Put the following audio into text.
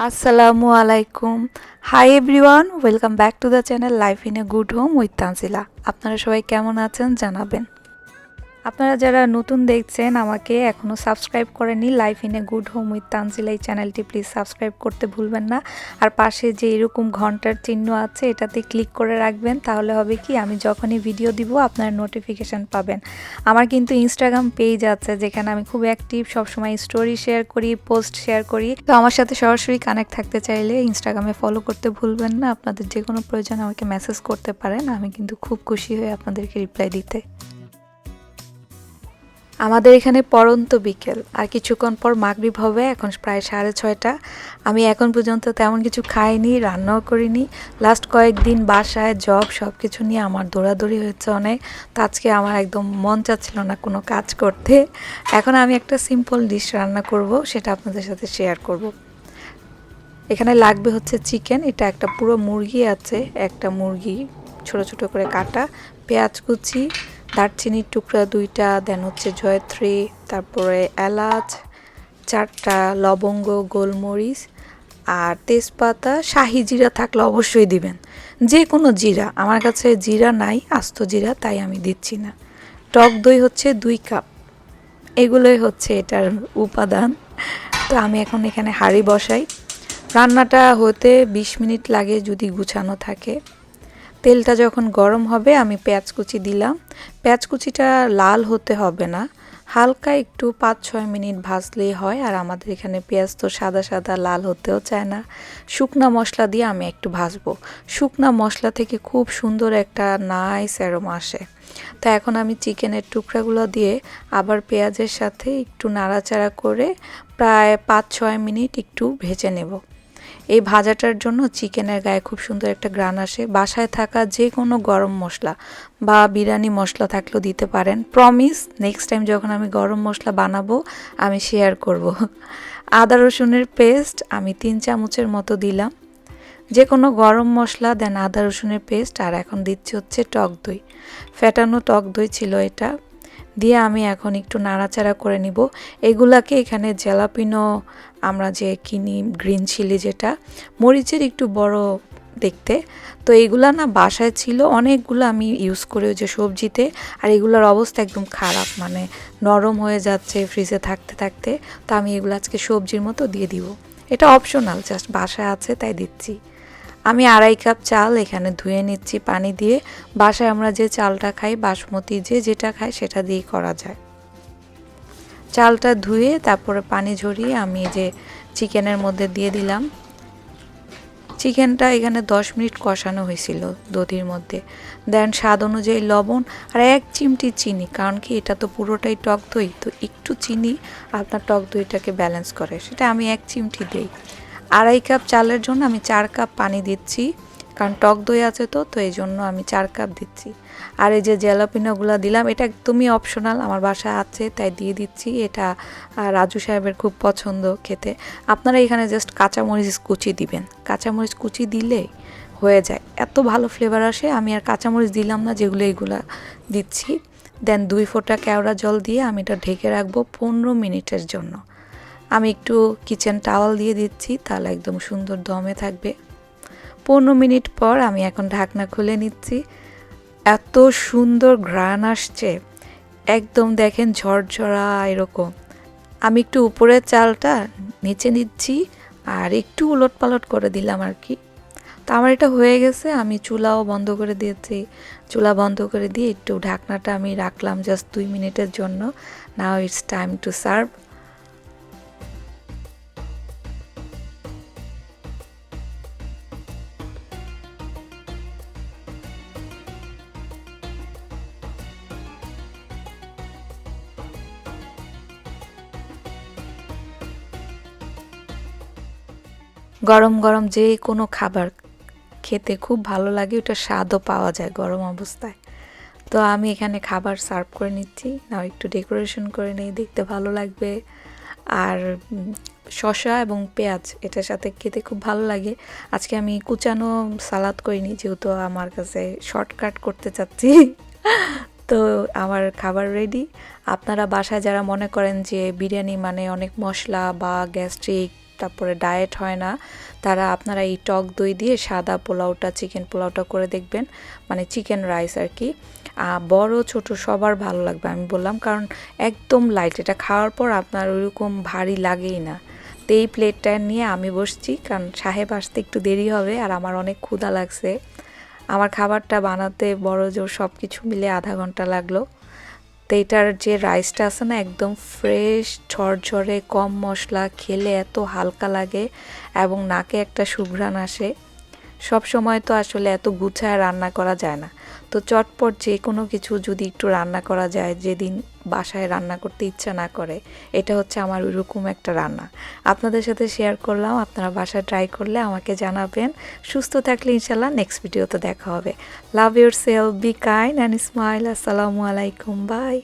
আসসালামু আলাইকুম। Hi everyone, welcome back to the channel life in a good home with Tanzila. আপনারা সবাই কেমন আছেন জানাবেন। আপনারা যারা নতুন দেখছেন, আমাকে এখনও সাবস্ক্রাইব করেননি life in a good home with Tanzila, এই চ্যানেলটি প্লিজ সাবস্ক্রাইব করতে ভুলবেন না। আর পাশে যে এরকম ঘন্টার চিহ্ন আছে এটাতে ক্লিক করে রাখবেন, তাহলে হবে কি আমি যখনই ভিডিও দিব আপনার নোটিফিকেশান পাবেন। আমার কিন্তু ইনস্টাগ্রাম পেজ আছে যেখানে আমি খুব অ্যাক্টিভ, সবসময় স্টোরি শেয়ার করি, পোস্ট শেয়ার করি। তো আমার সাথে সরাসরি কানেক্ট থাকতে চাইলে ইনস্টাগ্রামে ফলো করতে ভুলবেন না। আপনাদের যে কোনো প্রয়োজন আমাকে মেসেজ করতে পারেন, আমি কিন্তু খুব খুশি হয়ে আপনাদেরকে রিপ্লাই দিতে। আমাদের এখানে পড়ন্ত বিকেল, আর কিছুক্ষণ পর মাগরিব হবে। এখন প্রায় 6:30। আমি এখন পর্যন্ত তেমন কিছু খাইনি, রান্নাও করিনি। লাস্ট কয়েকদিন বাসায় জব সব কিছু নিয়ে আমার দৌড়াদৌড়ি হয়েছে অনেক। তো আজকে আমার একদম মন চাচ্ছিল না কোনো কাজ করতে। এখন আমি একটা সিম্পল ডিশ রান্না করব, সেটা আপনাদের সাথে শেয়ার করব। এখানে লাগবে হচ্ছে চিকেন। এটা একটা পুরো মুরগি আছে, একটা মুরগি ছোট ছোট করে কাটা, পেঁয়াজ কুচি, দারচিনির টুকরা 2টা, দেন হচ্ছে জয়ত্রী, তারপরে এলাচ 4টা, লবঙ্গ, গোলমরিচ আর তেজপাতা। শাহি জিরা থাকলে অবশ্যই দিবেন, যে কোনো জিরা। আমার কাছে জিরা নাই, আস্ত জিরা, তাই আমি দিচ্ছি না। টক দই হচ্ছে 2 কাপ। এগুলোই হচ্ছে এটার উপাদান। তো আমি এখন এখানে হাঁড়ি বসাই। রান্নাটা হতে 20 মিনিট লাগে যদি গুছানো থাকে। তেলটা যখন গরম হবে আমি পেঁয়াজ কুচি দিলাম। পেঁয়াজ কুচিটা লাল হতে হবে না, হালকা একটু 5-6 মিনিট ভাজলেই হয়। আর আমাদের এখানে পেঁয়াজ তো সাদা সাদা, লাল হতেও চায় না। শুকনা মশলা দিয়ে আমি একটু ভাজবো। শুকনা মশলা থেকে খুব সুন্দর একটা নাইস অ্যারোমা আসে। তো এখন আমি চিকেনের টুকরাগুলো দিয়ে আবার পেঁয়াজের সাথে একটু নাড়াচাড়া করে প্রায় 5-6 মিনিট একটু ভেজে নেব। এই ভাজাটার জন্য চিকেনের গায়ে খুব সুন্দর একটা ঘ্রাণ আসে। বাসায় থাকা যে কোনো গরম মশলা বা বিরিয়ানি মশলা থাকলেও দিতে পারেন। প্রমিস, নেক্সট টাইম যখন আমি গরম মশলা বানাবো আমি শেয়ার করব। আদা রসুনের পেস্ট আমি 3 চামচের মতো দিলাম। যে কোনো গরম মশলা, দেন আদা রসুনের পেস্ট, আর এখন দিচ্ছি হচ্ছে টক দই। ফেটানো টক দই ছিল এটা, দিয়ে আমি এখন একটু নাড়াচাড়া করে নিব। এগুলাকে এখানে জ্যালাপিনো আমরা যে কিনি, গ্রিন চিলি, যেটা মরিচের একটু বড় দেখতে, তো এগুলা না বাসায় ছিল অনেকগুলো, আমি ইউজ করি ওই যে সবজিতে। আর এগুলোর অবস্থা একদম খারাপ, মানে নরম হয়ে যাচ্ছে ফ্রিজে থাকতে থাকতে। তো আমি এগুলো আজকে সবজির মতো দিয়ে দিব। এটা অপশনাল, জাস্ট বাসায় আছে তাই দিচ্ছি। আমি 2.5 কাপ চাল এখানে ধুয়ে নিচ্ছি পানি দিয়ে। বাসায় আমরা যে চালটা খাই, বাসমতি যে যেটা খাই সেটা দিয়েই করা যায়। চালটা ধুয়ে তারপরে পানি ঝরিয়ে আমি যে চিকেনের মধ্যে দিয়ে দিলাম। চিকেনটা এখানে 10 মিনিট কষানো হয়েছিল দধির মধ্যে। দেন স্বাদ অনুযায়ী লবণ আর 1 চিমটি চিনি, কারণ কি এটা তো পুরোটাই টক দই, তো একটু চিনি আপনার টক দইটাকে ব্যালেন্স করে, সেটা আমি 1 চিমটি দিই। 2.5 কাপ চালের জন্য আমি 4 কাপ পানি দিচ্ছি, কারণ টক দই আছে তো এই জন্য আমি 4 কাপ দিচ্ছি। আর এই যে জ্যালাপিনোগুলো দিলাম, এটা একদমই অপশনাল, আমার বাসায় আছে তাই দিয়ে দিচ্ছি। এটা রাজু সাহেবের খুব পছন্দ খেতে। আপনারা এখানে জাস্ট কাঁচামরিচ কুচি দিবেন, কাঁচামরিচ কুচি দিলে হয়ে যায়, এত ভালো ফ্লেভার আসে। আমি আর কাঁচামরিচ দিলাম না, যেগুলো এইগুলা দিচ্ছি। দেন 2 ফোঁটা কেওড়া জল দিয়ে আমি এটা ঢেকে রাখবো 15 মিনিটের জন্য। আমি একটু কিচেন টাওয়াল দিয়ে দিচ্ছি, তাহলে একদম সুন্দর দমে থাকবে। 15 মিনিট পর আমি এখন ঢাকনা খুলে নিচ্ছি। এত সুন্দর ঘ্রাণ আসছে, একদম দেখেন ঝরঝরা এরকম। আমি একটু উপরের চালটা নিচে নিচ্ছি আর একটু উলটপালট করে দিলাম আর কি। তো আমার এটা হয়ে গেছে, আমি চুলাও বন্ধ করে দিয়েছি। চুলা বন্ধ করে দিয়ে একটু ঢাকনাটা আমি রাখলাম জাস্ট 2 মিনিটের জন্য। Now it's time to serve. গরম গরম যে কোনো খাবার খেতে খুব ভালো লাগে, ওটা স্বাদও পাওয়া যায় গরম অবস্থায়। তো আমি এখানে খাবার সার্ভ করে নিচ্ছি। নাও একটু ডেকোরেশন করে নিই, দেখতে ভালো লাগবে। আর শসা এবং পেঁয়াজ এটার সাথে খেতে খুব ভালো লাগে। আজকে আমি কুচানো সালাদ করিনি, যেহেতু আমার কাছে শর্টকাট করতে চাচ্ছি। তো আমার খাবার রেডি। আপনারা বাসায় যারা মনে করেন যে বিরিয়ানি মানে অনেক মশলা বা গ্যাস্ট্রিক তারপরে ডায়েট হয় না, তারা আপনারা এই টক দই দিয়ে সাদা পোলাওটা, চিকেন পোলাওটা করে দেখবেন, মানে চিকেন রাইস আর কি। বড় ছোট সবার ভালো লাগবে আমি বললাম, কারণ একদম লাইট, এটা খাওয়ার পর আপনার ওইরকম ভারী লাগেই না। তো এই প্লেটটা নিয়ে আমি বসছি, কারণ সাহেব আসতে একটু দেরি হবে আর আমার অনেক ক্ষুধা লাগছে। আমার খাবারটা বানাতে বড় জোর সব কিছু মিলে আধা ঘন্টা লাগলো। তো এটার যে রাইসটা আছে না, একদম ফ্রেশ ঝরঝরে, কম মশলা, খেলে এত হালকা লাগে এবং নাকে একটা সুঘ্রাণ আসে। সব সময় তো আসলে এত গুছায় রান্না করা যায় না, তো চটপট যে কোনো কিছু যদি একটু রান্না করা যায়, যেদিন বাসায় রান্না করতে ইচ্ছা না করে, এটা হচ্ছে আমার ওইরকম একটা রান্না। আপনাদের সাথে শেয়ার করলাম, আপনারা বাসায় ট্রাই করলে আমাকে জানাবেন। সুস্থ থাকলে ইনশাল্লাহ নেক্সট ভিডিওতে দেখা হবে। Love your self, be kind and smile. আসসালামু আলাইকুম, বাই।